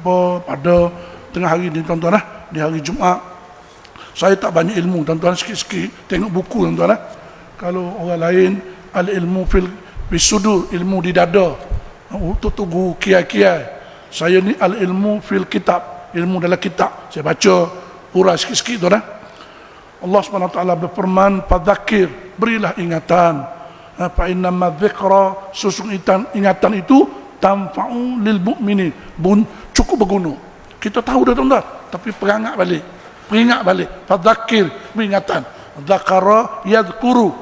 pada tengah hari ni tuan-tuan di hari Jumaat. Saya tak banyak ilmu tuan-tuan, sikit-sikit tengok buku tuan-tuan Kalau orang lain al-ilmu fil sudur, ilmu di dada, untuk guru kiai-kiai. Saya ni al-ilmu fil kitab, ilmu dalam kitab. Saya baca urai sikit-sikit tuan Allah SWT berfirman, fadzakir, berilah ingatan. Fa innama dzikra, sesungguhnya ingatan itu tanfa'u lil mu'minin, cukup berguna. Kita tahu dah tuan-tuan, tapi peringat balik. Fadzakir, beringatan. Dzakara yadhkuru,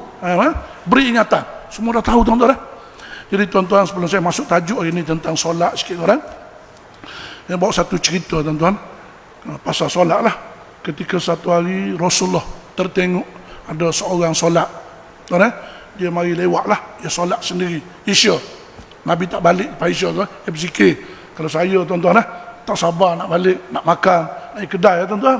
beri ingatan. Semua dah tahu tuan-tuan Jadi tuan-tuan, sebelum saya masuk tajuk hari ini tentang solat sikit orang, saya bawa satu cerita tuan-tuan pasal solat lah. Ketika satu hari Rasulullah tertengok ada seorang solat tuan dia mari lewat lah, dia solat sendiri Isya. Nabi tak balik lepas Isya tuan, dia berzikir. Kalau saya tuan-tuan tak sabar nak balik, nak makan, nak pergi kedai tuan-tuan.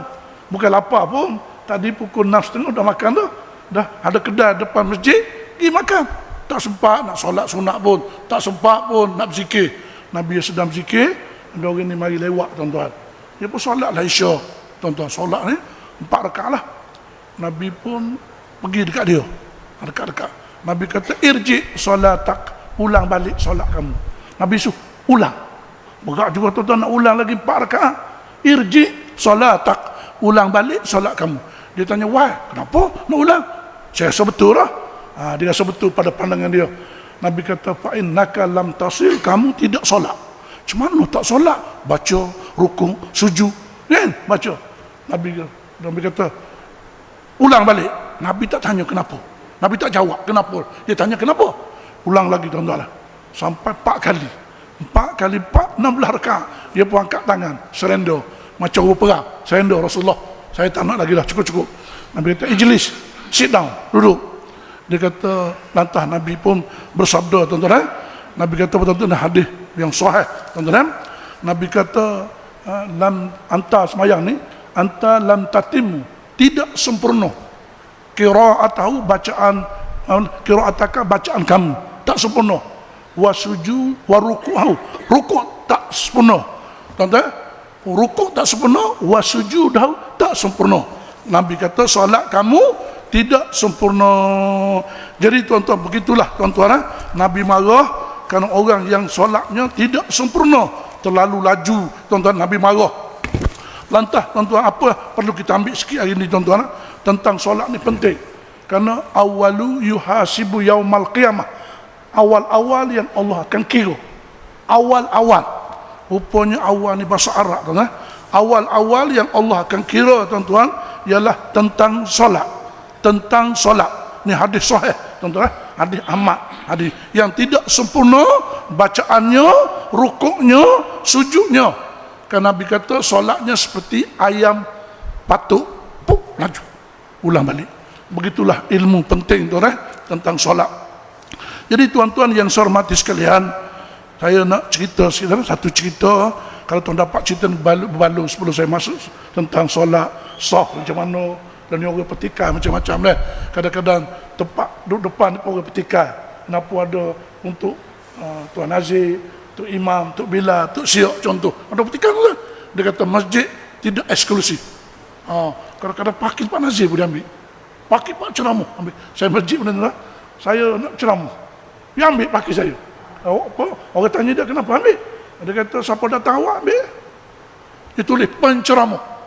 Bukan lapar pun, tadi pukul 6.30 dah makan dah. Dah ada kedai depan masjid, pergi makan. Tak sempat nak solat sunat pun, tak sempat pun nak berzikir. Nabi sedang berzikir, ada orang ni mari lewat tuan-tuan. Dia pun solat lah Isya tuan-tuan. Solat ni 4 rakaat lah. Nabi pun pergi dekat dia, dekat-dekat. Nabi kata, irji solatak, ulang balik solat kamu. Nabi suruh ulang. Berat juga tuan-tuan nak ulang lagi 4 rakaat. Irji solatak, ulang balik solat kamu. Dia tanya, why? Kenapa nak ulang? Saya rasa betul lah. Dia rasa betul pada pandangan dia. Nabi kata, fa innaka lam tasil, kamu tidak solat. Macam mana tak solat? Baca, rukuk, sujud, kan? Baca. Nabi kata, ulang balik. Nabi tak tanya kenapa. Nabi tak jawab kenapa. Dia tanya kenapa. Ulang lagi tuan-tuan sampai 4 kali. 4 kali 4, 16 rakaat. Dia pun angkat tangan, surrender. Macam orang perang, surrender Rasulullah. Saya tak nak lagi lah, cukup-cukup. Nabi kata, ijlis, sit down, duduk. Dia kata, lantas Nabi pun bersabda tuan-tuan Nabi kata betul-betul hadis yang sahih tuan-tuan Nabi kata, lam anta semayang ni, anta lam tatimu, tidak sempurna qiraatahu, bacaan qiraataka, bacaan kamu tak sempurna, wa sujud wa ruku'ahu, rukuk tak sempurna tuan-tuan, rukuk tak sempurna, wa sujudahu tak sempurna. Nabi kata solat kamu tidak sempurna. Jadi tuan-tuan, begitulah tuan-tuan Nabi marah kerana orang yang solatnya tidak sempurna, terlalu laju tuan-tuan. Nabi marah. Lantas tuan-tuan, apa perlu kita ambil sikit hari ini tuan-tuan tentang solat ni penting. Kerana awalu yuhasibu yaumal qiyamah, awal-awal yang Allah akan kira. Awal-awal, rupanya awal ni bahasa Arab tuan-tuan. Awal-awal yang Allah akan kira tuan-tuan ialah tentang solat. Tentang solat ni hadis sahih tuan-tuan, hadis amat, hadis yang tidak sempurna bacaannya, rukuknya, sujudnya. Kerana Nabi kata solatnya seperti ayam patuk, puk, laju, ulang balik. Begitulah ilmu penting tuan tentang solat. Jadi tuan-tuan yang saya hormati sekalian, saya nak cerita satu cerita. Kalau tuan dapat cerita berbaloi sebelum saya masuk tentang solat sah macam mana. Dan orang petikai macam-macam kadang-kadang tempat duduk depan orang petikai. Kenapa ada untuk Tuan Nazir, Tok Imam, Tok Bilal, Tok Syok contoh. Ada petikai tu dia kata masjid tidak eksklusif. Kadang-kadang pakil Pak Nazir boleh ambil. Pakil Pak ceramah ambil. Saya masjid benar-benar, saya nak ceramah. Dia ambil pakil saya. Orang tanya dia kenapa ambil. Dia kata siapa datang awak ambil. Dia tulis penceramah.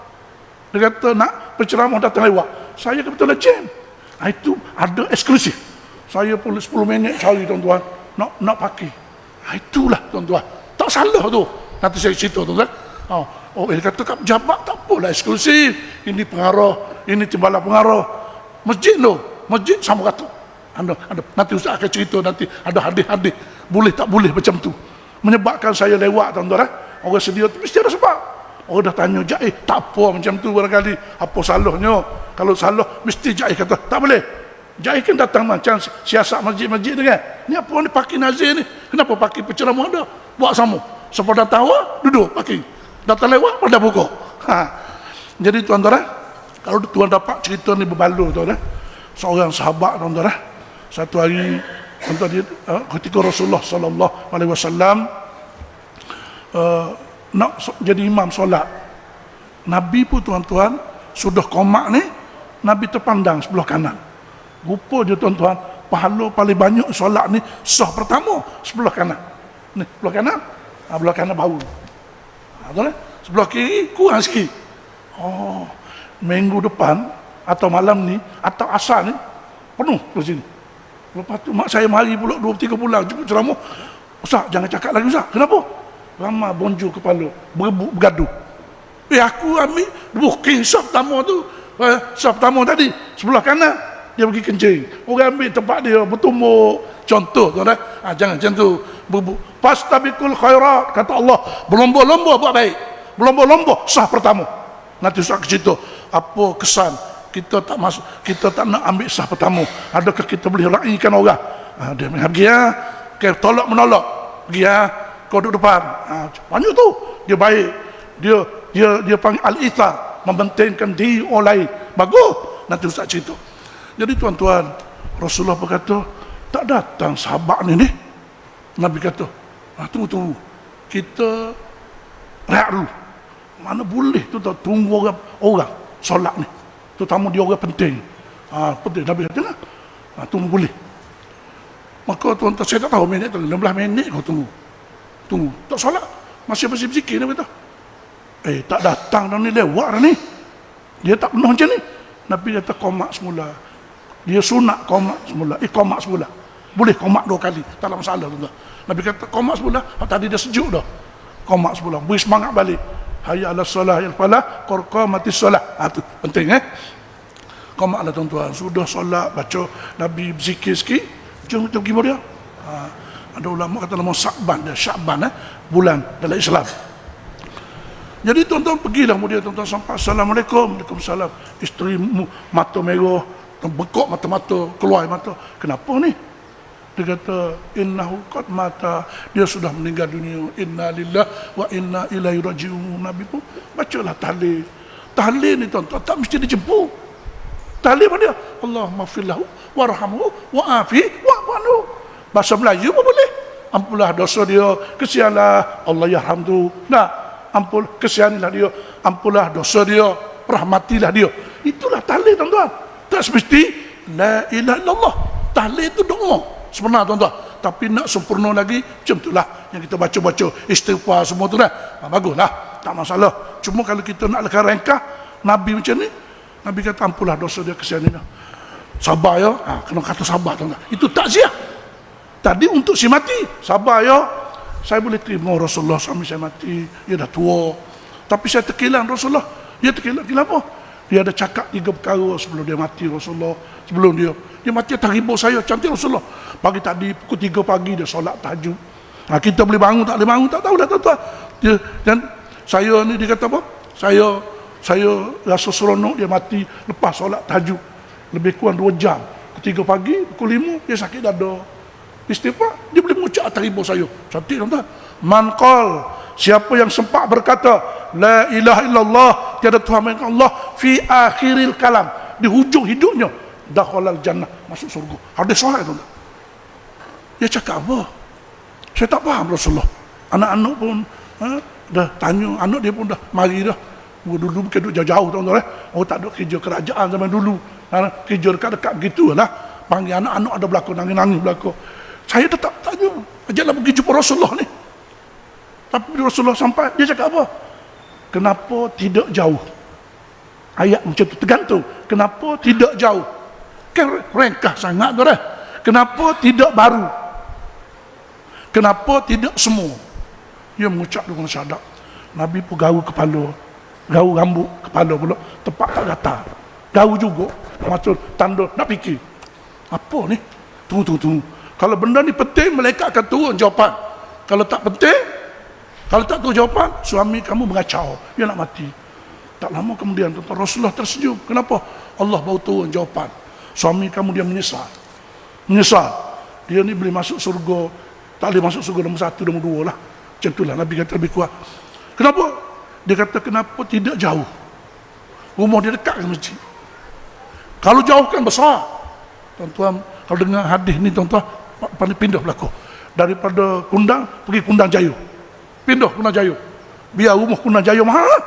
Dia kata nak penceramah datang lewat. Saya kebetulan jam. Itu ada eksklusif. Saya pun 10 minit cari tuan-tuan. Nak pakai. Itulah tuan-tuan. Tak salah tu. Nanti saya cerita tuan-tuan. Dia kata kat pejabat tak apalah eksklusif. Ini pengarah. Ini timbalan pengarah. Masjid lo. Masjid sama kata. Nanti Ustaz akan cerita nanti. Ada hadis-hadis. Boleh tak boleh macam tu. Menyebabkan saya lewat tuan-tuan. Orang sedia tu mesti ada sebab. Orang dah tanya Jaih, tak apa macam tu barangkali. Apa salahnya? Kalau salah, mesti Jaih kata, tak boleh. Jaih kan datang macam siasat masjid-masjid ni kan. Ni apa ni pakai Nazir ni? Kenapa pakai penceramah ada? Buat sama. Siapa datang awak, duduk pakai. Datang lewat, pada pokok. Jadi tuan-tuan, kalau tuan dapat cerita ni berbaloi tuan-tuan. Seorang sahabat tuan-tuan. Satu hari, tuan-tuan, ketika Rasulullah SAW jadi imam solat. Nabi pun tuan-tuan, sudah komak ni, Nabi terpandang sebelah kanan. Rupa je tuan-tuan, pahala paling banyak solat ni, sah pertama, sebelah kanan. Ni, sebelah kanan, sebelah kanan bau. Sebelah kiri, kurang sikit. Oh, minggu depan, atau malam ni, atau asar ni, penuh ke sini. Lepas tu, mak saya mari pula 2-3 bulan, jemput ceramah. Ustaz, jangan cakap lagi Ustaz. Kenapa? Ramai bonjol kepala, berebut, bergaduh. Aku ambil booking shop pertama tu, shop pertama tadi, sebelah kanan, dia pergi kencing. Orang ambil tempat dia, bertumbuk. Contoh, tuan-tuan. Jangan macam tu. Fastabiqul khairat, kata Allah. Berlomba-lomba buat baik. Berlomba-lomba, sah pertama. Nanti Ustaz ke situ. Apa kesan? Kita tak nak ambil sah pertama. Adakah kita boleh raikan orang? Dia pergi okay, tolak menolak. Pergi kau duduk depan. Banyak tu. Dia baik. Dia panggil al-ithar, mempentingkan diri orang lain. Bagus. Nanti Ustaz cerita. Jadi tuan-tuan, Rasulullah berkata, tak datang sahabat ni. Nabi kata, tunggu. Kita rehat dulu. Mana boleh tu tunggu orang solat ni. Terutama dia orang penting. Penting. Nabi kata lah. Tunggu boleh. Maka tuan-tuan, saya tak tahu minit tu, 16 minit kau tunggu. Tak solat. Masih berzikir Nabi kata. Tak datang dah ni, lewat dah ni. Dia tak penuh macam ni. Nabi kata komak semula. Dia sunat komak semula. Komak semula. Boleh komak 2 kali. Tak ada masalah tuan-tuan. Nabi kata komak semula. Tadi dia sejuk dah. Komak semula. Beri semangat balik. Hayya ala salah ya falah qarqamatis salah. Tu penting komaklah tuan-tuan. Sudah solat, baca Nabi berzikir sikit. Jom kita pergi dia. Ada ulama kata nama Sya'ban bulan dalam Islam. Jadi tuan-tuan pergilah kemudian tuan-tuan sampai Assalamualaikum. Waalaikumsalam. Isteri mata merah, bengkok mata-mata, keluar mata. Kenapa ni? Dia kata innahu qad mata, dia sudah meninggal dunia. Inna lillahi wa inna ilaihi raji'un. Nabi pun bacalah tahlil. Tahlil ni tuan-tuan tak mesti dijemput. Tahlil mana dia? Allahumma firlahu warhamhu wa'afi wa'fu. Bahasa Melayu pun boleh. Ampunlah dosa dia, kesianlah Allah yarhamdu. Ampun, kesihanilah dia, ampunlah dosa dia, rahmatilah dia. Itulah tahlil tuan-tuan. Tak semesti la ilaha illallah. Tahlil itu doa sebenar tuan-tuan. Tapi nak sempurna lagi, macam itulah yang kita baca-baca istighfar semua tu dah. Baguslah, tak masalah. Cuma kalau kita nak lekas rengkah Nabi macam ni, Nabi kata ampunlah dosa dia, kesianlah. Sabar ya, kena kata sabar tuan-tuan. Itu takziah. Tadi untuk si mati, sabar ya. Saya boleh terima Rasulullah suami saya mati, dia dah tua. Tapi saya terkilang Rasulullah. Dia terkilang apa? Dia ada cakap 3 perkara sebelum dia mati Rasulullah. Sebelum dia mati atas ribu saya, cantik Rasulullah. Pagi tadi pukul 3 pagi dia solat tahajud. Kita boleh bangun tak boleh bangun tak tahu dah tuan-tuan. Dan saya ni dia kata apa? Saya rasa seronok dia mati lepas solat tahajud. Lebih kurang 2 jam. Pukul 3 pagi, pukul 5 dia sakit dada. Istighfar, dia boleh mengucap atas ribu saya. Cantik tuan-tuan. Man qal, siapa yang sempat berkata la ilaha illallah, tiada Tuhan melainkan Allah, fi akhiril kalam, di hujung hidupnya, dakhalal jannah, masuk surga. Hadis sahih tuan-tuan. Dia cakap apa? Saya tak faham Rasulullah. Anak-anak pun dah tanya, anak dia pun dah mari dah. Dulu bukan duduk jauh-jauh tuan-tuan. Tak ada kerja kerajaan zaman dulu. Kerja dekat-dekat begitulah. Panggil anak-anak ada berlaku, nangis-nangis berlaku. Saya tetap tanya, ajaklah pergi jumpa Rasulullah ni. Tapi Rasulullah sampai, dia cakap apa? Kenapa tidak jauh? Ayat macam tu, tergantung. Kenapa tidak jauh? Kan rengkah sangat tu dah. Kenapa tidak baru? Kenapa tidak semua? Dia mengucap dengan syahadat. Nabi pun gaul kepala, gaul rambut kepala pula, tempat tak gatal. Gaul juga, maksud tanda nak fikir. Apa ni? Tunggu. Kalau benda ni penting, malaikat akan turun jawapan. Kalau tak penting, kalau tak turun jawapan, suami kamu mengacau, dia nak mati. Tak lama kemudian tuan-tuan, Rasulullah tersenyum. Kenapa? Allah baru turun jawapan. Suami kamu dia menyesal. Dia ni boleh masuk surga, tak boleh masuk surga nombor 1, nombor 2 lah. Macam itulah Nabi kata lebih kuat. Kenapa? Dia kata kenapa tidak jauh? Rumah dia dekat ke masjid. Kalau jauh kan besar. Tuan-tuan, kalau dengar hadis ni tuan-tuan, pindah belakang. Daripada Kundang pergi Kundang Jaya. Pindah Kundang Jaya. Biar rumah Kuna Jaya mahal.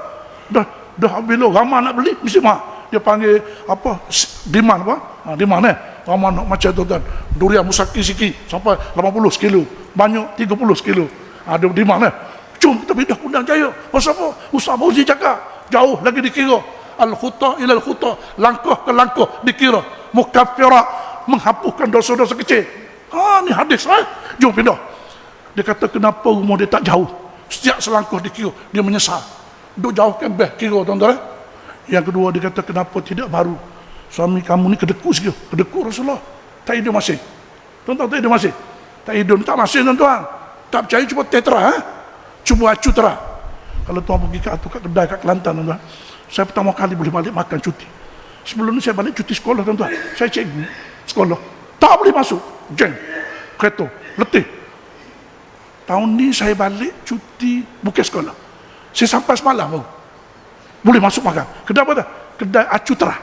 Dah bila ramai nak beli mesti mahal. Dia panggil apa? Demand apa? Demand ramai nak macam tu kan. Durian Musaki Siki sampai 80 kilo. Banyak 30 kilo. Ada demand Cuma kita pindah Kuna Jaya. Pasal apa? Ustaz Fauzi cakap jauh lagi dikira. Al-khuta ila al-khuta, langkah ke langkah dikira. Mukaffirat, menghapuskan dosa-dosa kecil. Ni hadis Jom pindah. Dia kata kenapa rumah dia tak jauh? Setiap selangkah dikira, dia menyesal. Duk jauh kan best kira tuan-tuan. Yang kedua dia kata kenapa tidak baru? Suami kamu ni kedeku sikit. Kedeku Rasulullah. Tak hidup masih. Tuan-tuan tak hidup masih. Tak hidup tak masih tuan-tuan. Tak percaya cuba tetra Cuba acu terah. Kalau tuan pergi kat kedai kat Kelantan tuan-tuan. Saya pertama kali boleh balik makan cuti. Sebelum ni saya balik cuti sekolah tuan-tuan. Saya cikgu sekolah. Tak boleh masuk. Jam. Kereta. Letih. Tahun ni saya balik cuti bukan sekolah. Saya sampai semalam baru. Boleh masuk makan. Kedai apa dah? Kedai acu terah.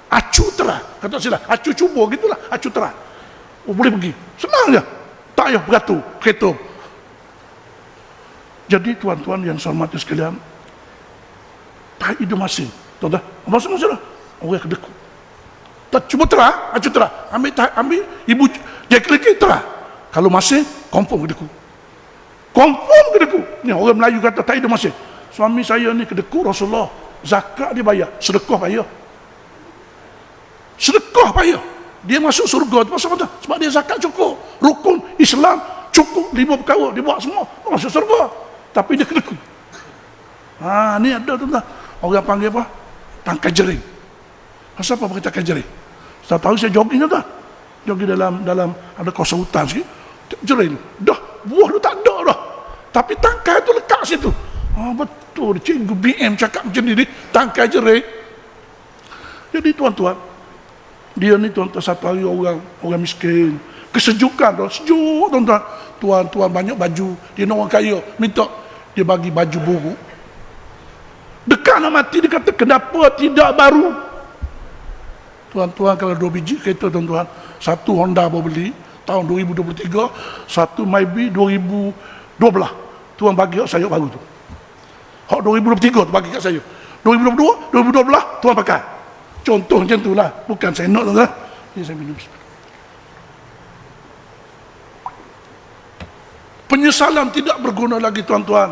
Acu terah. Kata sila. Acu cuba gitulah. Acu terah. Boleh pergi. Senang je. Tak payah beratur. Kereta. Jadi tuan-tuan yang saya hormati sekalian, tak hidup masing. Tuan-tuan, masing-masing lah. Orang kedeku. Tak cuba terah, acu terah. Ambil ibu dia klik terah. Kalau masing, confirm kedeku. Confirm kedeku. Ni orang Melayu kata tak hidup masing. Suami saya ni kedeku Rasulullah. Zakat dia bayar, sedekah bayar. Sedekah bayar. Dia masuk surga tu pasal apa? Sebab dia zakat cukup. Rukun Islam cukup, 5 perkara dia buat semua, masuk surga. Tapi dia kedeku. Ni ada tuan-tuan. Orang panggil apa? Tangkai jering. Pasal apa pakai tangkai jering? Saya tahu saya jogging tuan. Jogging dalam ada kawasan hutan sikit. Jering. Dah buah tu tak ada dah. Tapi tangkai tu lekat situ. Betul. Cikgu BM cakap macam ni. Tangkai jering. Jadi tuan-tuan, dia ni tuan-tuan satu hari orang miskin. Kesejukan tu. Sejuk tuan-tuan. Tuan-tuan banyak baju. Dia nak orang kaya. Minta dia bagi baju buruk. Dekat nak mati, dia kata kenapa tidak baru? Tuan-tuan kalau 2 biji kereta tuan-tuan, satu Honda baru beli tahun 2023, satu maybe 2012. Tuan bagi kat saya baru tu. Hak 2023 tu bagi kat saya. 2022, 2012 tuan pakai. Contoh macam itulah. Bukan saya nak tuan-tuan. Ini saya minum. Penyesalan tidak berguna lagi tuan-tuan.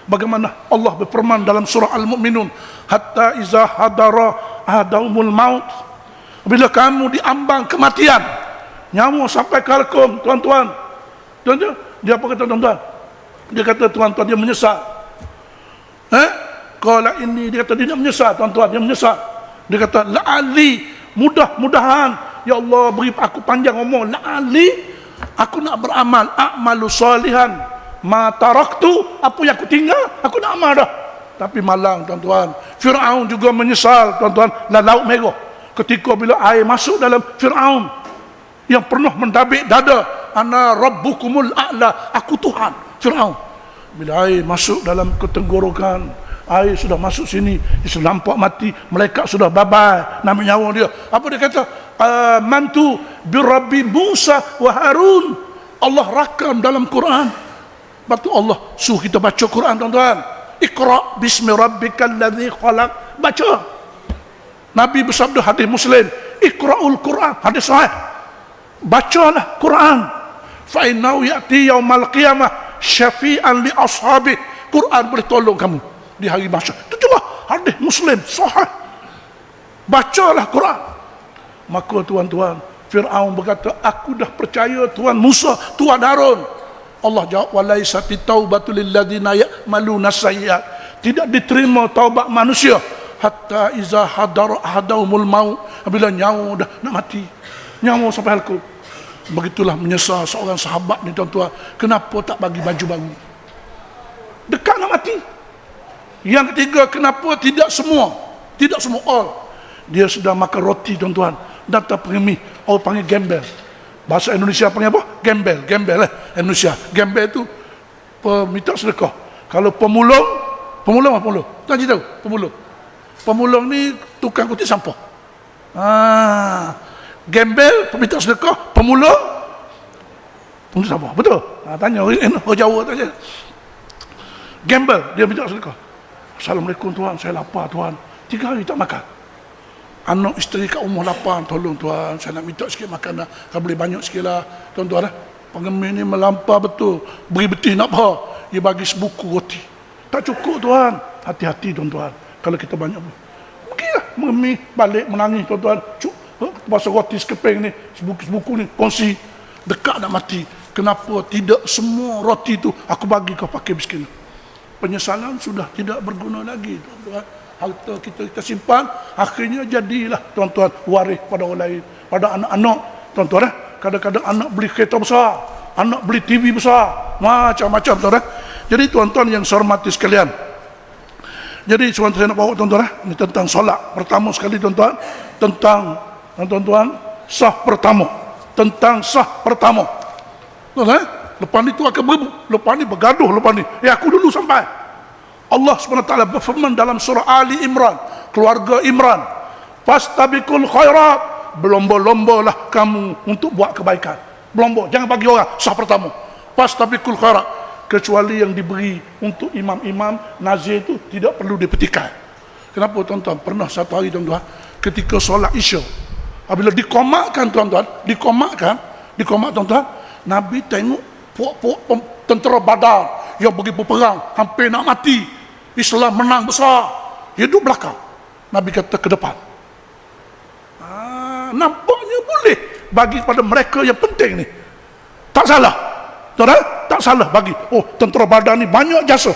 Bagaimana Allah berfirman dalam surah Al-Mu'minun, hatta iza hadara ahadaumul maut, bila kamu diambang kematian, nyawa sampai kalkum tuan-tuan. Dia apa kata tuan-tuan? Dia kata tuan-tuan dia menyesal. Qala ini, dia kata dia tidak menyesal tuan-tuan, dia menyesal. Dia kata la'ali, mudah-mudahan ya Allah beri aku panjang umur, la'ali aku nak beramal, a'malu salihan ma taraktu, apa yang aku tinggal aku nak amal dah. Tapi malang tuan-tuan, Fir'aun juga menyesal tuan-tuan. Laut Merah ketika bila air masuk dalam Fir'aun yang pernah mendabik dada, ana rabbukumul a'la, aku Tuhan Fir'aun. Bila air masuk dalam ketenggorokan, air sudah masuk sini, dia sudah nampak mati, malaikat sudah babai nak nyawa dia. Apa dia kata? Mantu birabbi Musa wa Harun. Allah rakam dalam Quran. Sebab tu Allah suruh kita baca Quran tuan-tuan. Iqra bismi rabbikal ladzi khalaq. Baca. Nabi bersabda hadis Muslim, Iqra'ul Quran, hadis sahih. Bacalah Quran. Fa innahu ya'ti yaumal qiyamah syafi'an li ashabi. Quran boleh tolong kamu di hari mahsyar. Itu jelas hadis Muslim sahih. Bacalah Quran. Maka tuan-tuan, Fir'aun berkata, aku dah percaya Tuhan Musa, Tuhan Harun. Allah jawab, walaisati taubatul lilladzina ya'maluna sayyi'at. Tidak diterima taubat manusia hatta iza hadara ahadaumul maut, bila nyawa dah nak mati, nyawa sampai halku. Begitulah menyesal seorang sahabat ni tuan-tuan, kenapa tak bagi baju baru dekat nak mati. Yang ketiga, kenapa tidak semua all. Dia sudah makan roti tuan-tuan, datang pengemis, orang panggil gembel. Bahasa Indonesia panggil apa? Gembel Indonesia. Gembel tu peminta sedekah. Kalau pemulung apa pemulung? Tak tahu pemulung. Pemulung ni tukang kutip sampah. Gembel peminta sedekah, pemulung sampah. Betul? Tanya orang Jawa tanya. Gamble, dia minta sedekah. Assalamualaikum tuan, saya lapar tuan. 3 hari tak makan. Anak isteri kat rumah lapar, tolong tuan, saya nak minta sikit makanan. Kalau boleh banyak sikit lah. Tuan-tuan lah. Pengemis ni melampau betul. Beri betih nak apa? Dia bagi sebuku roti. Tak cukup tuan. Hati-hati tuan-tuan. Kalau kita banyak. Pergilah mengemis, balik menangis tuan-tuan. Pasal roti sekeping ni, sebuku ni, kongsi. Dekat nak mati. Kenapa tidak semua roti tu aku bagi kau pakai miskin? Penyesalan sudah tidak berguna lagi tuan-tuan. Harta kita simpan, akhirnya jadilah tuan-tuan waris pada orang lain, pada anak-anak tuan-tuan. Kadang-kadang anak beli kereta besar, anak beli TV besar, macam-macam tuan-tuan. Jadi tuan-tuan yang saya hormati sekalian, jadi saya nak bawa tuan-tuan ini tentang solat. Pertama sekali tuan-tuan, tentang tuan-tuan sah pertama, tentang sah pertama tuan-tuan. Lepas ni tu akan berebut, lepas ni bergaduh, lepas ni aku dulu sampai. Allah SWT berfirman dalam surah Ali Imran, keluarga Imran, fastabiqul khairat, berlomba-lombalah kamu untuk buat kebaikan. Berlomba, jangan bagi orang sah pertama. Fastabiqul khairat, kecuali yang diberi untuk imam-imam nazir itu tidak perlu dipetikan. Kenapa tuan-tuan? Pernah satu hari tuan-tuan, ketika solat Isya, apabila dikomakkan tuan-tuan, dikomak tuan-tuan, Nabi tengok puak-puak tentera Badar yang pergi berperang, hampir nak mati, Islam menang besar, dia duduk belakang. Nabi kata ke depan. Nampaknya boleh bagi pada mereka yang penting ni. Tak salah. Tuan-tuan, tak salah bagi. Oh, tentera Badar ni banyak jasa.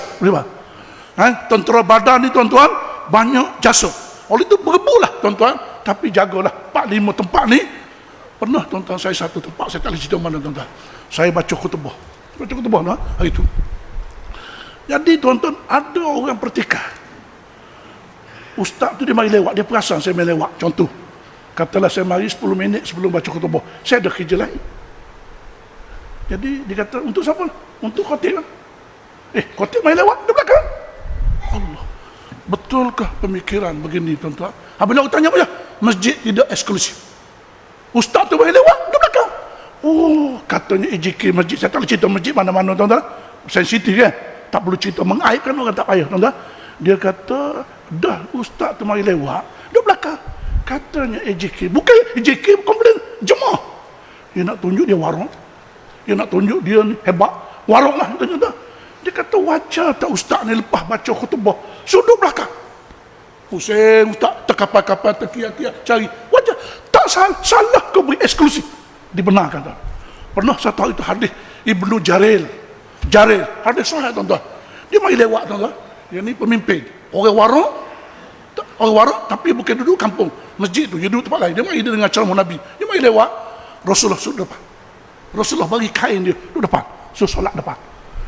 Tentera Badar ni tuan-tuan banyak jasa. Oleh itu berebutlah tuan-tuan, tapi jagalah 4-5 tempat ni. Pernah tuan-tuan saya satu tempat, saya tak boleh cerita mana tuan-tuan. Saya baca khutbah hari itu. Jadi tuan-tuan, ada orang pertikah. Ustaz tu dia mari lewat, dia perasan saya mari lewat. Contoh, katalah saya mari 10 minit sebelum baca khutbah, saya ada kerja lain. Jadi dia kata, untuk siapa? Untuk khotib lah. Khotib mari lewat, dia belakang. Allah, betulkah pemikiran begini tuan-tuan? Bila aku tanya apa? Masjid tidak eksklusif. Ustaz tu mari lewat, dia belakang. Oh, katanya EJK masjid. Saya tak boleh cerita masjid mana-mana tuan-tuan. Sensitif kan? Tak perlu cerita mengaibkan orang, tak payah tuan-tuan. Dia kata, dah ustaz tu mari lewat, dia belakang. Katanya EJK, bukan EJK komplain jemaah. Dia nak tunjuk dia warung, dia nak tunjuk dia ni hebat, warung lah tuan-tuan. Dia kata, wajar tak ustaz ni lepas baca khutbah sudut belakang? Pusing ustaz, terkapal-kapal, terkiak-kiak, cari. Wajar, tak salah kau beri eksklusif. Dibenarkan tuan. Pernah satu hari itu hadis Ibnu Jarir, hadis sahih tuan-tuan. Dia mari lewat tuan-tuan. Dia ni pemimpin. Orang warung tapi bukan duduk kampung. Masjid tu, dia duduk tempat lain. Dia mari dengar ceramah Nabi. Dia mari lewat. Rasulullah sudut depan. Rasulullah bagi kain dia duduk depan. So solat depan.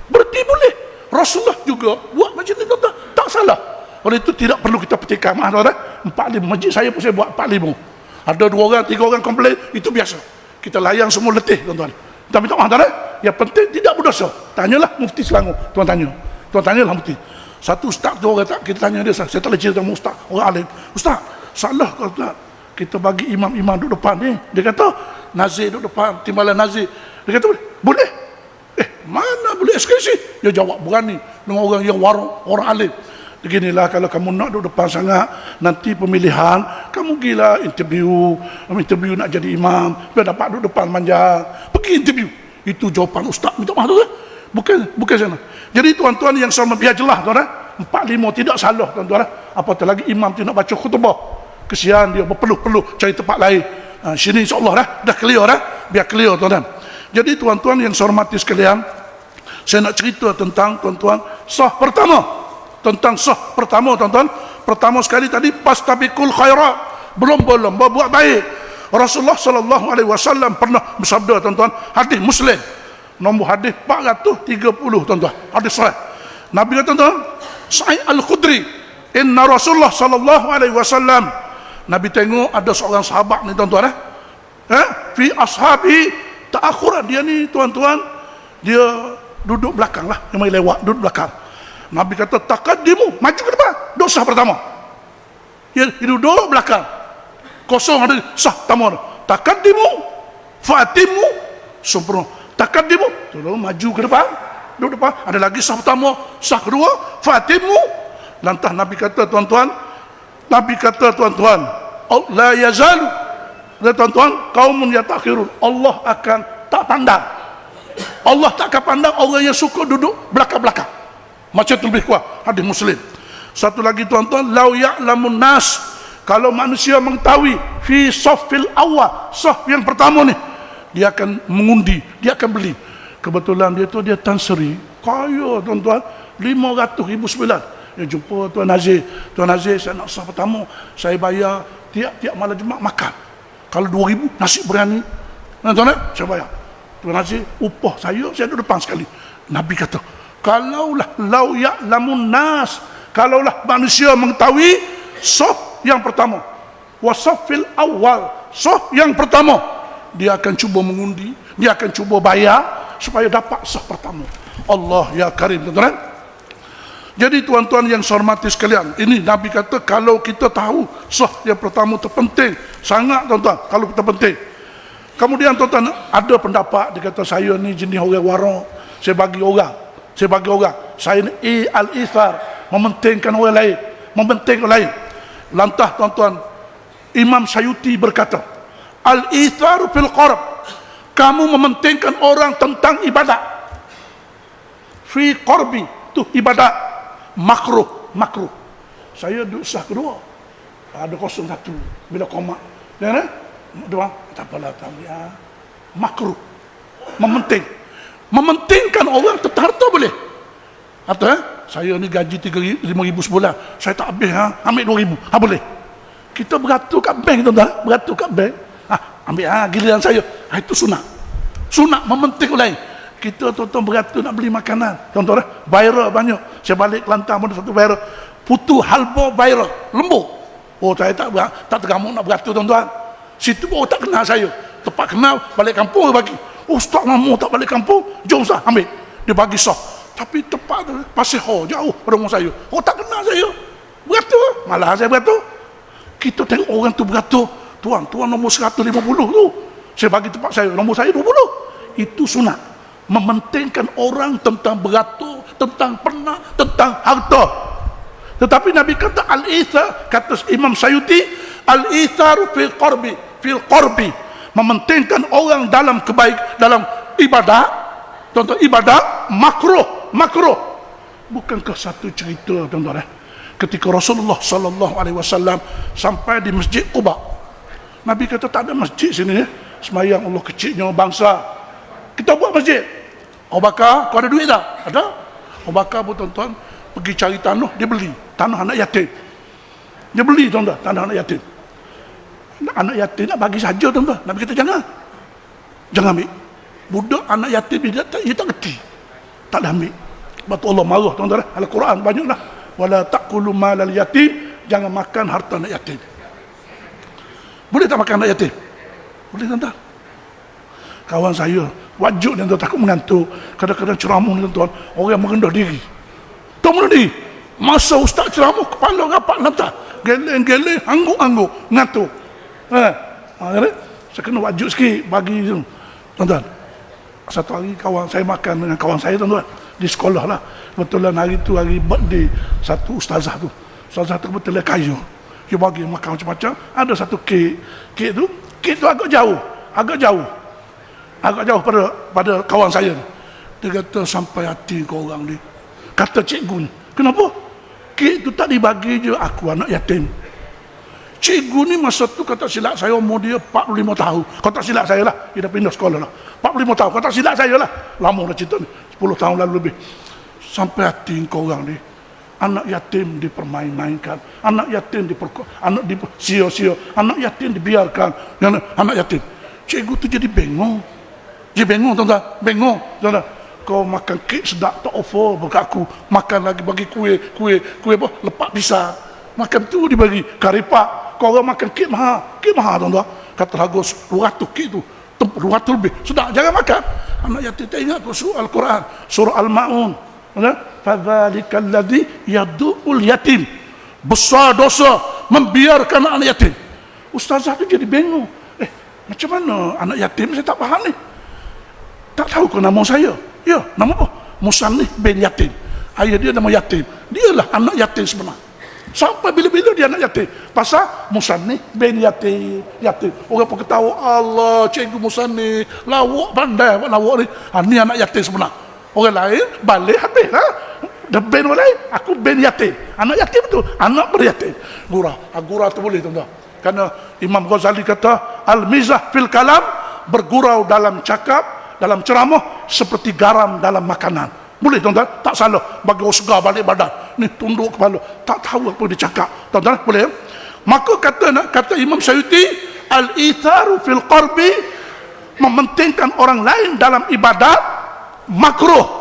Berarti boleh. Rasulullah juga buat macam ni tuan-tuan. Tak salah. Oleh itu tidak perlu kita petikan. Maaf tuan-tuan. 45. Masjid saya pun saya buat 45. Ada 2 orang, 3 orang komplain. Itu biasa. Kita layan semua letih tuan-tuan. Kita minta maaf tuan-tuan. Yang penting tidak berdosa. Tanyalah mufti Selangor. Tuan tanyalah mufti. Satu ustaz tu orang kata, kita tanya dia, saya tak boleh cerita sama ustaz, orang alim. Ustaz, salah kalau tak kita bagi imam-imam duduk depan ni? Dia kata, nazir duduk depan, timbalan nazir. Dia kata, boleh? Mana boleh eksklusif? Dia jawab, berani dengan orang yang warung, orang alim. Beginilah, kalau kamu nak duduk depan sangat, nanti pemilihan, kamu gila interview nak jadi imam, biar dapat duduk depan manjang. Pergi interview. Itu jawapan ustaz. Minta maaf tu. Bukan sana. Jadi tuan-tuan yang sama biar jelas tuan-tuan, 45 tidak salah tuan-tuan. Apatah lagi imam tu nak baca khutbah. Kesian dia berpeluh-peluh cari tempat lain. Sini insya-Allah dah clear biar clear tuan-tuan. Jadi tuan-tuan yang saya hormati sekalian, saya nak cerita tentang tuan-tuan sah pertama. Tentang sah pertama tuan-tuan. Pertama sekali tadi fastabiqul khairat, berlomba-lomba buat baik. Rasulullah sallallahu alaihi wasallam pernah bersabda tuan-tuan, hadis Muslim nombor hadis 430 tuan-tuan, hadis sahih. Nabi kata tuan, Sa'id Al-Khudri, inna Rasulullah sallallahu alaihi wasallam, Nabi tengok ada seorang sahabat ni tuan-tuan fi ashabi ta'akhuran, dia ni tuan-tuan dia duduk belakang lah, dia mari lewat duduk belakang. Nabi kata taqaddimu, maju ke depan, dosa pertama. Dia duduk belakang kosong, ada sah pertama. Taqaddimu fa'atimu, sempurna. Taqaddimu, tolong maju ke depan, duduk depan. Ada lagi sah pertama, sah kedua, fatimu. Lantas Nabi kata, tuan-tuan, la yazalu, tuan-tuan, kaumun yatakhirun, Allah akan tak pandang. Allah tak akan pandang orang yang suka duduk belakang-belakang. Macam tu lebih kuat hadis Muslim. Satu lagi tuan-tuan, lau ya'lamun nas, kalau manusia mengetahui fi safil awal, saf yang pertama ni, dia akan mengundi, dia akan beli. Kebetulan dia Tan Sri, kaya tuan-tuan, 500,000 sebulan. Dia jumpa Tuan Nazir, saya nak saf pertama, saya bayar tiap malam Jumaat makan. Kalau 2,000 nasi berani, tuan-tuan, saya bayar. Tuan Nazir, upah saya duduk depan sekali. Nabi kata, kalaulah lau ya'lamun nas, kalaulah manusia mengetahui saf yang pertama, wasafil awal, saf yang pertama, dia akan cuba mengundi, dia akan cuba bayar supaya dapat saf pertama. Allah ya karim, tuan-tuan. Jadi tuan-tuan yang saya hormati sekalian, ini Nabi kata kalau kita tahu saf yang pertama terpenting sangat, tuan-tuan, kalau kita penting. Kemudian tuan-tuan, ada pendapat dia kata saya ni jenis orang wara, saya bagi orang, saya ni al-ithar, mementingkan orang lain, Lantas tuan-tuan, Imam Sayuti berkata, al-ithar fil qarb, kamu mementingkan orang tentang ibadat. Fi qarbi, tu ibadat makruh. Saya duduk sah kedua, ada 01 bila koma, ya, doang, tak apalah, makruh, mementingkan orang tentang harta boleh. Atau saya ni gaji 5,000 sebulan, saya tak habis, ambil 2,000, boleh. Kita beratur kat bank, tuan-tuan, ambil giliran saya, itu sunat, mementing orang lain. Kita tuan-tuan beratur nak beli makanan, tuan-tuan, viral banyak. Saya balik Kelantan pun satu viral, putu halbo viral, lembu. Saya tak tergamuk nak beratur, tuan-tuan. Situ tak kenal saya, tempat kenal, balik kampung dia bagi. Ustaz lama tak balik kampung, jom sah ambil, dia bagi sah. Tapi tempat tu Pasir Ho, jauh rumah saya. Tak kenal saya, beratur, malah saya beratur. Kita tengok orang tu beratur, tuan nombor 150 tu, saya bagi tempat saya, nombor saya 20. Itu sunat, mementingkan orang tentang beratur, tentang pernah, tentang harta. Tetapi Nabi kata al-ithar, kata Imam Sayuti, al-itharu fil qarbi, mementingkan orang dalam dalam ibadah, tuan-tuan, ibadah makruh. Bukankah satu cerita, tuan-tuan, ketika Rasulullah sallallahu alaihi wasallam sampai di Masjid Quba. Nabi kata tak ada masjid sini, semayang Allah kecilnya bangsa, kita buat masjid. Abu Bakar, kau ada duit tak? Ada. Abu Bakar pun, tuan-tuan, pergi cari tanah, dia beli tanah anak yatim. Dia beli, tuan-tuan, tanah anak yatim. Anak yatim nak bagi saja, tuan-tuan. Nabi kata jangan ambil. Budak anak yatim dia tak kerti, tak dah ambil. Sebab Allah marah, tuan-tuan. Al-Quran banyaklah, wala taqulu malal yatim, jangan makan harta anak yatim. Boleh tak makan anak yatim? Boleh, tuan-tuan. Kawan saya wajuk, dia takut mengantuk, kadang-kadang ceramah, tuan-tuan, orang merendah diri, masa ustaz ceramah kepala rapat lantas, geleng-geleng, angguk-angguk, ngantuk. Saya kena wajuk sikit bagi tu, tuan-tuan. Satu hari kawan saya makan dengan kawan saya, tuan-tuan, di sekolah lah. Kebetulan hari tu hari birthday satu ustazah tu kebetulan kaya, dia bagi makan macam-macam. Ada satu kek tu agak jauh pada kawan saya ni. Dia kata sampai hati kau orang ni. Kata cikgu ni, kenapa kek tu tak dibagi je aku anak yatim? Cikgu ni masa tu kata silap saya umur dia 45 tahun. Kau tak silap saya lah, dia dah pindah sekolah lah. 45 tahun, kau tak silap saya lah. Lama dah cerita ni, 10 tahun lalu lebih. Sampai hati kau orang ni, anak yatim dipermain-mainkan, anak yatim sia-sia, anak yatim dibiarkan, anak yatim. Cikgu tu jadi bengong. Tuan-tuan, tuan-tuan. Kau makan kek sedap tak offer bagi aku, makan lagi bagi kuih apa, lepak pisang, makan tu dibagi karipak. Kau orang makan kek mahal, tuan-tuan. Kata harga 200 kek tu, 200 lebih, sudah jangan makan. Anak yatim tak ingat surah Al-Quran, surah Al-Ma'un, fadzalikal ladzi yadu'ul yatim, besar dosa membiarkan anak yatim. Ustazah tu jadi bingung, macam mana anak yatim, saya tak faham ni. Tak tahu ke nama saya? Ya, nama apa? Musannih bin Yatim. Ayah dia nama Yatim. Dialah anak yatim sebenar. Sampai bila-bila dia anak yatim. Pasal Musannih bin Yatim. Yatim. Orang pun ketawa, Allah, cikgu Musannih, lawak pandai lawak ni. Ni anak yatim sebenar. Orang lain balik habis lah. Dia bin orang lain, aku bin yatim. Anak yatim tu, anak beryatim. Gurau. Gurau tu boleh tuan-tuan. Kerana Imam Ghazali kata, al-mizah fil kalam, bergurau dalam cakap, dalam ceramah, seperti garam dalam makanan. Boleh tuan-tuan? Tak salah. Bagi orang segar balik badan. Ni tunduk kepala. Tak tahu apa dia cakap. Tuan-tuan, boleh? Maka kata Imam Syuuti, al-itharu fil qarbi, mementingkan orang lain dalam ibadat, makruh.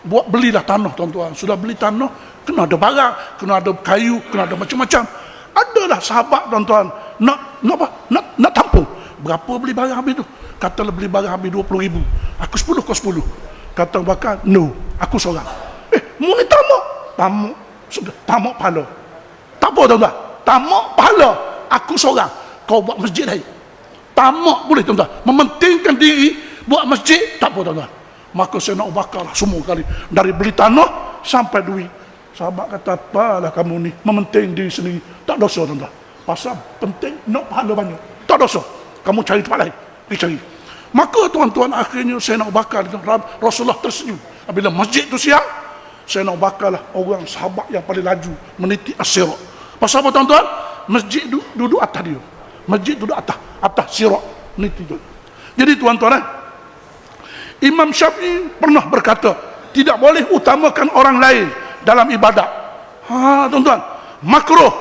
Buat belilah tanah, tuan-tuan. Sudah beli tanah, kena ada barang, kena ada kayu, kena ada macam-macam. Adalah sahabat, tuan-tuan, nak tampung. Berapa beli barang habis tu? Katalah beli barang habis 20,000. Aku 10, kau 10. Kata Bakar, no, aku seorang. Mu ni tamak. Sudah, tamak pahala. Tak apa, tuan-tuan. Tamak pahala. Aku seorang. Kau buat masjid lain. Tamak boleh, tuan-tuan. Mementingkan diri, buat masjid, tak apa, tuan-tuan. Maka saya nak bakar lah semua kali. Dari beli tanah, sampai duit. Sahabat kata, apalah kamu ni, mementing diri sendiri. Tak dosa, tuan-tuan. Pasal penting, nak pahala banyak. Tak dosa. Kamu cari tempat lain. Pergi cari. Maka tuan-tuan, akhirnya saya nak bakar. Rasulullah tersenyum. Apabila masjid tu siap, saya nak bakarlah orang sahabat yang paling laju meniti as-sirat. Pasal apa, tuan-tuan? Masjid duduk atas dia. Masjid duduk atas sirat meniti tu. Jadi tuan-tuan, Imam Syafi'i pernah berkata, tidak boleh utamakan orang lain dalam ibadat. Tuan-tuan, makruh.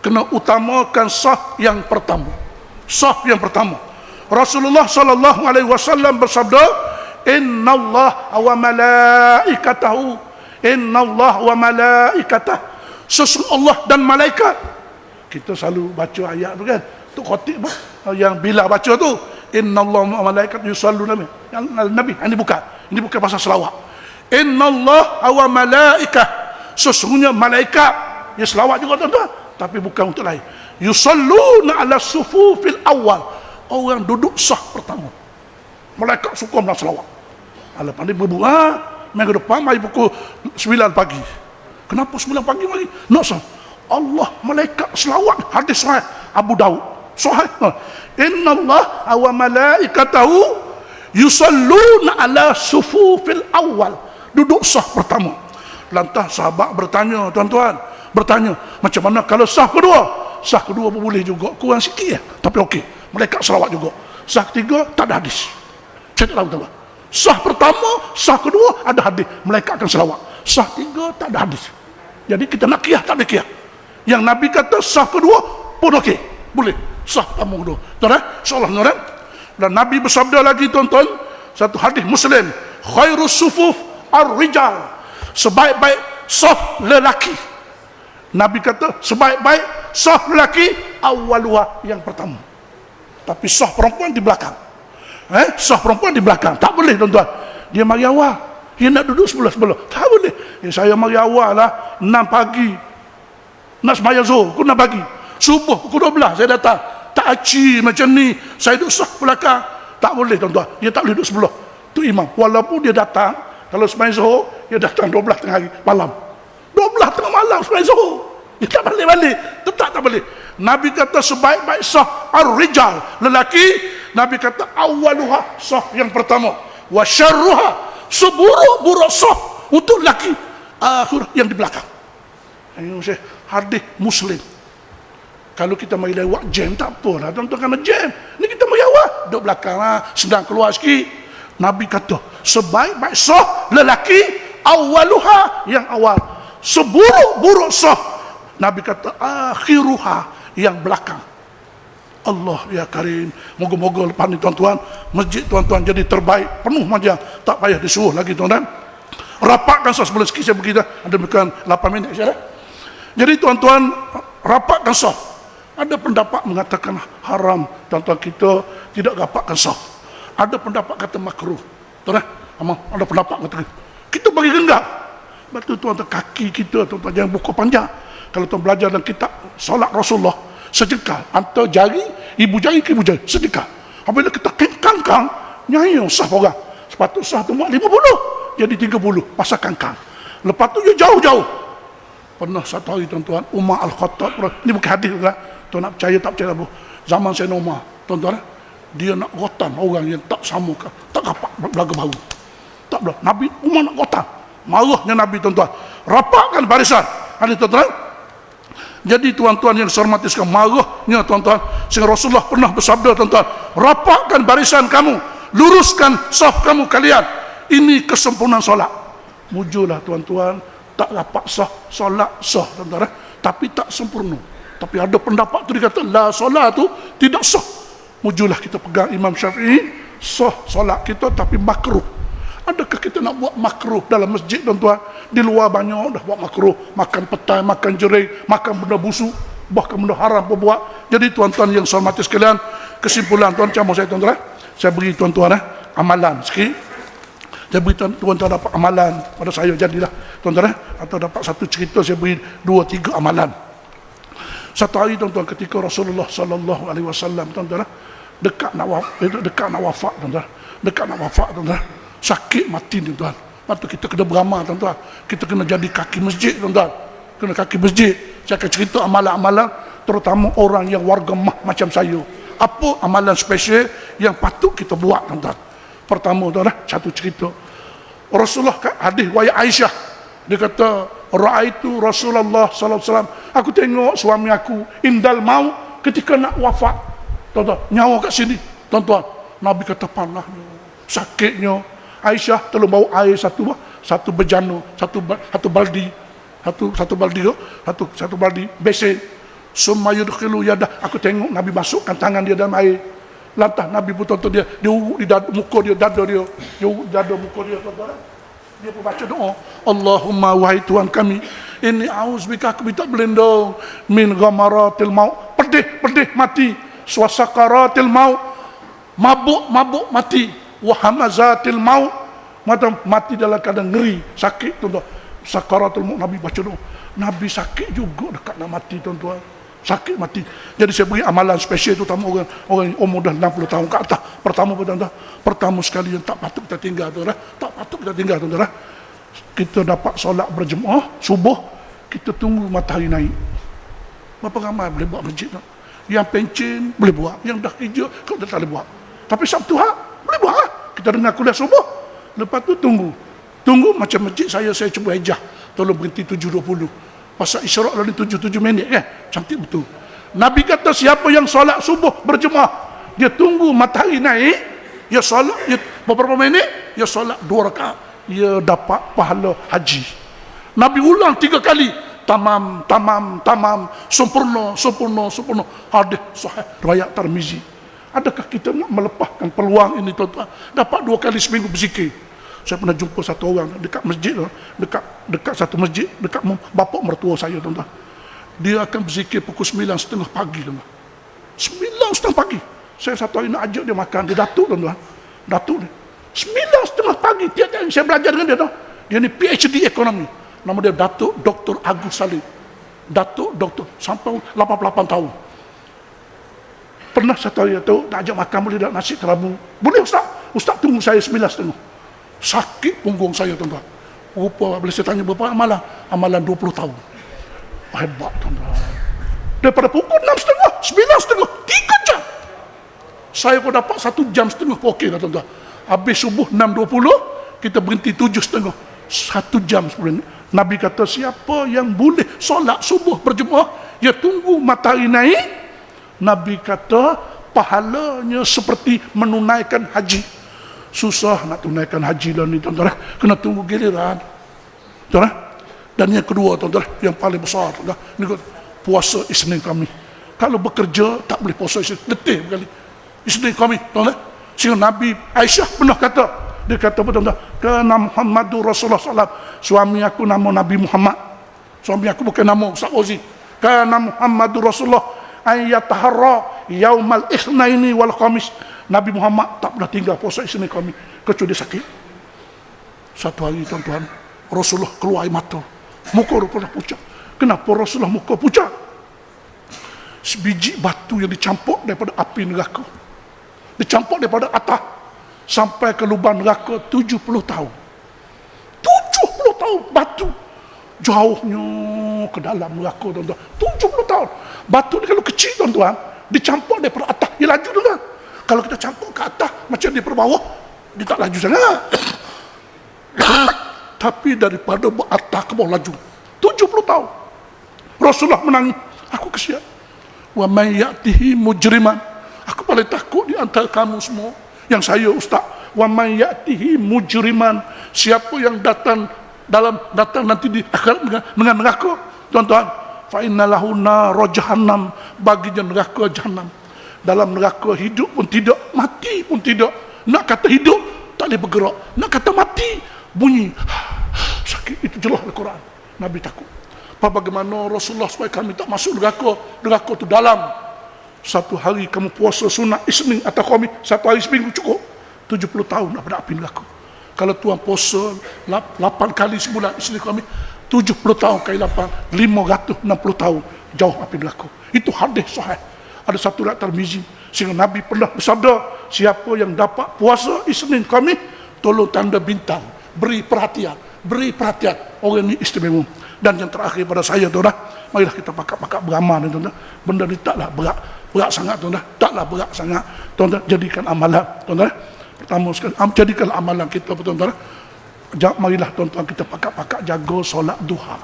Kena utamakan saf yang pertama. Saf yang pertama. Rasulullah sallallahu alaihi wasallam bersabda, "Innallaha wa malaikatahu, innallaha wa malaikatahu." Sesungguhnya Allah dan malaikat. Kita selalu baca ayat tu kan. Tu khatib yang bila baca tu, innallaha wa malaikatahu yusalluna. Yang Nabi, ini bukan pasal selawat. Innallaha wa malaikatahu. Sesungguhnya malaikat, ya selawat juga, tuan-tuan, tapi bukan untuk lain. Yusalluna ala sufufil awal. Orang duduk sah pertama. Malaikat suka nak selawat. Lepas ni berbuat, minggu depan mari pukul 9 pagi. Kenapa 9 pagi mari? Nak sah. Allah malaikat selawat. Hadis sahih Abu Daud. Sahih. Inna Allah wa malaikatahu yusalluna ala sufufil awal. Duduk sah pertama. Lantas sahabat bertanya, tuan-tuan, macam mana kalau sah kedua? Sah kedua pun boleh juga, kurang sikit ya, tapi okey. Malaikat selawat juga. Sah ketiga tak ada hadis. Saya tak tahu, tuan-tuan. Sah pertama, sah kedua ada hadis, malaikat akan selawat. Sah tiga tak ada hadis. Jadi kita nak qiyah, tak ada qiyah. Yang Nabi kata sah kedua pun okey, boleh. Sah pertama kedua. Tuan-tuan, insya-Allah, tuan-tuan. Dan Nabi bersabda lagi, tuan-tuan, satu hadis Muslim, khairus sufuf ar-rijal. Sebaik-baik saf lelaki. Nabi kata sebaik-baik saf lelaki awwaluha, yang pertama. Tapi sah perempuan di belakang. Sah perempuan di belakang. Tak boleh, tuan-tuan. Dia mari awal. Dia nak duduk sebelah-sebelah. Tak boleh. Saya mari awal lah. 6 pagi. Nak sembahyang zuhur. Pukul 6 pagi. Subuh pukul 12 saya datang. Tak aci macam ni. Saya duduk sah belakang. Tak boleh, tuan-tuan. Dia tak boleh duduk sebelah. Tu imam. Walaupun dia datang. Kalau sembahyang zuhur, dia datang 12 tengah hari. Malam. 12 tengah malam sembahyang zuhur. Dia tak balik-balik. Tetap tak boleh. Nabi kata sebaik-baik sah ar-rijal, lelaki. Nabi kata awaluha, sah yang pertama. Wa syarruha, seburuk-buruk sah untuk lelaki, akhir yang di belakang. Ini hadis Muslim. Kalau kita mari lewat jam tak apalah, tuan-tuan, kena jam. Ni kita mari awal, duduk belakang lah, sedang keluar sikit. Nabi kata sebaik-baik sah lelaki awaluha, yang awal. Seburuk-buruk sah, Nabi kata akhiruha, yang belakang. Allah ya Karim. Moga-moga lepas ni, tuan-tuan, masjid tuan-tuan jadi terbaik, penuh majang, tak payah disuruh lagi, tuan-tuan. Rapatkan sah sebelum sikit saya berkita. Ada bukan 8 minit saja. Jadi tuan-tuan, rapatkan sah. Ada pendapat mengatakan haram, tuan-tuan, kita tidak rapatkan sah. Ada pendapat kata makruh. Tuan-tuan, ada pendapat kata kita bagi genggam. Betul, tuan-tuan, kaki kita, tuan-tuan, jangan buka panjang. Kalau tuan belajar dalam kitab solat Rasulullah, sejengkal antara jari, ibu jari ke ibu jari, sejengkal. Apabila kita kengkang, nyanyi sah orang. Sepatut sah tu muat 50. jadi 30, pasal kangkang. Lepas tu dia jauh-jauh. Pernah satu hari tuan-tuan, Umar Al-Khattab, ni bukan hadis lah, tuan nak percaya tak percaya apa. Zaman Sayyidina Umar, tuan-tuan, dia nak rotan orang yang tak sama, tak rapat belaga baru. Tak boleh. Nabi Umar nak rotan. Marahnya Nabi, tuan-tuan. Rapatkan barisan. Ada tuan-tuan. Jadi tuan-tuan yang saya hormati sekalian, marahnya tuan-tuan, sehingga Rasulullah pernah bersabda, tuan-tuan, rapatkan barisan kamu, luruskan saf kamu kalian. Ini kesempurnaan solat. Mujurlah tuan-tuan, tak rapat sah, solat sah, tuan-tuan, tapi tak sempurna. Tapi ada pendapat tu dia kata, la solat tu tidak sah. Mujurlah kita pegang Imam Syafi'i, sah solat kita tapi makruh. Adakah kita nak buat makruh dalam masjid, tuan-tuan? Di luar banyak dah buat makruh, makan petai, makan jering, makan benda busuk, bahkan benda haram pun buat. Jadi tuan-tuan yang saya hormati sekalian, kesimpulan tuan-tuan saya, tuan-tuan, saya beri tuan-tuan amalan sikit. Saya beri tuan-tuan dapat amalan pada saya, jadilah tuan-tuan, atau dapat satu cerita, saya beri 2-3 amalan. Satu hari tuan-tuan, ketika Rasulullah sallallahu alaihi wasallam, tuan-tuan, dekat nak wafat, tuan-tuan, dekat nak wafat, tuan-tuan, sakit mati, tuan-tuan. Lepas tu kita kena beramal, tuan-tuan, kita kena jadi kaki masjid, tuan-tuan, kena kaki masjid. Saya akan cerita amalan-amalan, terutama orang yang warga mah macam saya. Apa amalan spesial yang patut kita buat, tuan-tuan? Pertama, tuan-tuan, satu cerita. Rasulullah, hadis riwayat Aisyah, dia kata, ra'aitu Rasulullah sallallahu alaihi wasallam, aku tengok suami aku indal mau ketika nak wafat, tuan-tuan, nyawa kat sini, tuan-tuan. Nabi kata panahnya, sakitnya. Aisyah tolong bawa air satu bejana, satu baldi, satu baldi besen. Summa yudkhilu yadah, aku tengok Nabi masukkan tangan dia dalam air. Lantas Nabi pun tuan-tuan, dia urut di muka dia, dada dia, muka dia, tuan-tuan. Dia pun baca doa, Allahumma wahai Tuhan kami, ini auzbika, aku minta berlindung min ghamaratil maut, pedih mati, swasakaratil maut, mabuk mati, wahamazatil maut, mati dalam keadaan ngeri, sakit, tuan-tuan. Sakaratul maut, Nabi baca doa. Nabi sakit juga dekat nak mati, tuan-tuan. Sakit mati. Jadi saya beri amalan spesial, terutama orang yang umur dah 60 tahun ke atas. Pertama, tuan-tuan, pertama sekali yang tak patut kita tinggal, tuan-tuan. Tak patut kita tinggal, tuan-tuan. Kita dapat solat berjemaah subuh, kita tunggu matahari naik. Berapa ramai boleh buat masjid, tuan? Yang pencen boleh buat, yang dah kerja kau tak boleh buat. Tapi Sabtu boleh buat. Kita dengar kuliah subuh, lepas tu tunggu macam masjid saya cuba hijah, tolong berhenti 7.20. Pasal isyarat lalu 7 minit kan, cantik betul. Nabi kata siapa yang solat subuh berjemaah, dia tunggu matahari naik, dia solat, dia beberapa minit, dia solat 2 rakaat, dia dapat pahala haji. Nabi ulang 3 kali, tamam, sempurna. Hadis sahih riwayat Tirmizi. Adakah kita nak melepaskan peluang ini, tuan-tuan? Dapat 2 kali seminggu berzikir. Saya pernah jumpa satu orang dekat masjid, dekat satu masjid, dekat bapak mertua saya, tuan-tuan. Dia akan berzikir pukul 9:30 pagi, tuan-tuan. 9:30 pagi. Saya satu hari nak ajak dia makan, dia datuk, tuan-tuan. Datuk dia. 9:30 pagi, tiap hari saya belajar dengan dia, tuan. Dia ni PhD ekonomi. Nama dia Datuk Dr. Agus Salim. Datuk Dr. sampai 88 tahun. Pernah satu hari tu nak ajak makan, boleh tak nasi kerabu? Boleh, Ustaz. Ustaz tunggu saya 9:30. Sakit punggung saya, tuan-tuan. Rupa bila saya tanya berapa amalan? Amalan 20 tahun. Hebat, tuan-tuan. Daripada pukul 6:30, 9:30, 3 jam. Saya pun dapat 1.5 jam okey lah, tuan-tuan. Habis subuh 6:20, kita berhenti 7:30. 1 jam sebelum Nabi kata siapa yang boleh solat subuh berjemaah, dia tunggu matahari naik, Nabi kata pahalanya seperti menunaikan haji. Susah nak tunaikan haji lah ni, tuan-tuan. Kena tunggu giliran, tuan-tuan. Dan yang kedua, tuan-tuan, yang paling besar, tuan-tuan, ni puasa Isnin kami. Kalau bekerja tak boleh puasa Isnin, letih berkali. Isnin kami, tuan-tuan. Sehingga Nabi Aisyah pernah kata, dia kata apa, tuan-tuan? Kana Muhammadur Rasulullah SAW. Suami aku nama Nabi Muhammad. Suami aku bukan nama Ustaz Ozi. Kana Muhammadur Rasulullah ayyataharra yaumal itsnaini wal khamis. Nabi Muhammad tak pernah tinggal puasa Isnin kami kecuali dia sakit. Satu hari, tuan-tuan, Rasulullah keluar air mata, muka Rasulullah pucat. Kenapa Rasulullah muka pucat? Sebiji batu yang dicampur daripada api neraka, dicampur daripada atas sampai ke lubang neraka 70 tahun. tahun batu jauhnya ke dalam neraka, tuan-tuan. 70 tahun. Batu ni kalau kecil, tuan-tuan, dicampur daripada atas, dia laju, tuan-tuan. Kalau kita campur ke atas, macam daripada bawah, dia tak laju sangat. Tapi daripada atas ke bawah laju 70 tahun. Rasulullah menangis, aku kesian. Wa may ya'tihi mujriman, aku paling takut di antara kamu semua, yang saya ustaz. Wa may ya'tihi mujriman, siapa yang datang nanti di akhirat dengan neraka, tuan-tuan, fa innalahu nar jahannam, baginya neraka jahannam. Dalam neraka hidup pun tidak, mati pun tidak. Nak kata hidup tak boleh bergerak, nak kata mati bunyi sakit. Itu jelas Al-Quran. Nabi takut. Bagaimana Rasulullah supaya kami tak masuk neraka? Neraka tu dalam. Satu hari kamu puasa sunat Isnin atau Khamis, satu hari seminggu cukup. 70 tahun nak pada api neraka. Kalau tuan puasa 8 kali sebulan Isnin Khamis, 70 tahun kali 8, 560 tahun jauh api neraka. Itu hadis sahih. Ada satu riwayat Tirmizi, sehingga Nabi pernah bersabda, siapa yang dapat puasa Isnin Khamis, tolong tanda bintang, beri perhatian orang ini istimewa. Dan yang terakhir pada saya, tuan-tuan, marilah kita pakak beramal, tuan-tuan. Benda ni taklah berat sangat, tuan-tuan. Taklah berat sangat, tuan-tuan. Jadikan amalan, tuan-tuan. Pertama sekali, jadikan amalan kita, tuan-tuan. Marilah, tuan-tuan, kita pakak jaga solat duha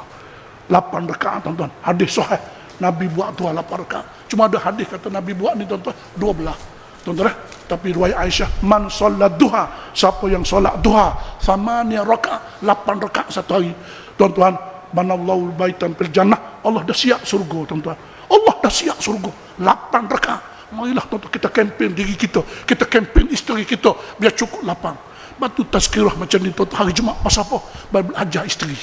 8 rakaat, tuan-tuan. Hadis sahih, Nabi buat duha 8 rakaat. Cuma ada hadis kata Nabi buat ni, tuan-tuan, 12, tuan-tuan. Tapi riwayat Aisyah, man solat duha, siapa yang solat duha 8 rakaat, 8 rakaat satu hari, tuan-tuan, banallahu baitan fil jannah, Allah dah siap surga, tuan-tuan. Allah dah siap surga 8 rakaat. Marilah, tuan-tuan, kita kempen diri kita, kita kempen isteri kita biar cukup 8. Batu tazkirah macam ni, tuan-tuan, hari Jumaat pasal apa? Belajar isteri.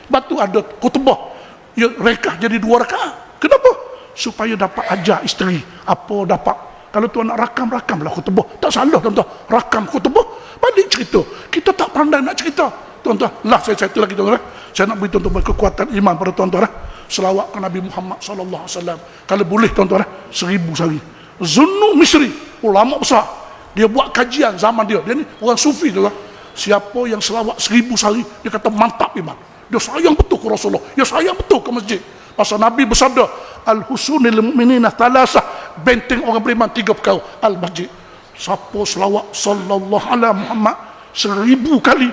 Batu ada khutbah, ya rekah jadi 2 rakaat. Kenapa? Supaya dapat ajar isteri apa dapat. Kalau tuan nak rakam lah khutbah, tak salah, tuan-tuan. Rakam khutbah, balik cerita. Kita tak pandai nak cerita, tuan-tuan. Lah saya cerita lagi, tuan-tuan. Saya nak beri tuan-tuan kekuatan iman pada tuan-tuan. Selawat ke Nabi Muhammad SAW. Kalau boleh, tuan-tuan, 1000 sehari. Zunnu Misri, ulama besar, dia buat kajian zaman dia. Dia ni orang sufi, tuan-tuan. Siapa yang selawat 1000 sehari, dia kata mantap iman. Dia sayang betul ke Rasulullah, dia sayang betul ke masjid. Pasal Nabi bersabda, al-husunil mu'minina thalasah, benteng orang beriman 3 perkara, al-masjid. Siapa selawat sallallahu alaihi Muhammad 1000 kali,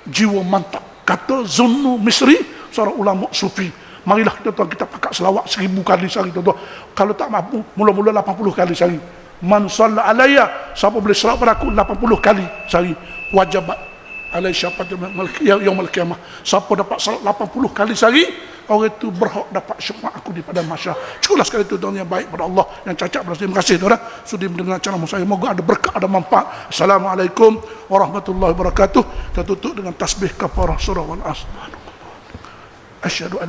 jiwa mantap. Kata Zunnu Misri, seorang ulama sufi. Marilah kita pakai selawat 1000 kali sehari, tuan-tuan. Kalau tak mampu, mula-mula 80 kali sehari. Man shalla alayya, siapa boleh selawat pada aku 80 kali sehari, wajibat alai syafaat yaumul qiyamah. Siapa dapat salat 80 kali sehari, orang itu berhak dapat syafaat aku di padang mahsyar. Cukuplah sekali itu, tuan, yang baik pada Allah, yang cacat pada terima kasih, tuan, sudi mendengar ceramah saya. Moga ada berkah, ada manfaat. Assalamualaikum warahmatullahi wabarakatuh. Kita tutup dengan tasbih kafarah surah wal asr. Asyhadu an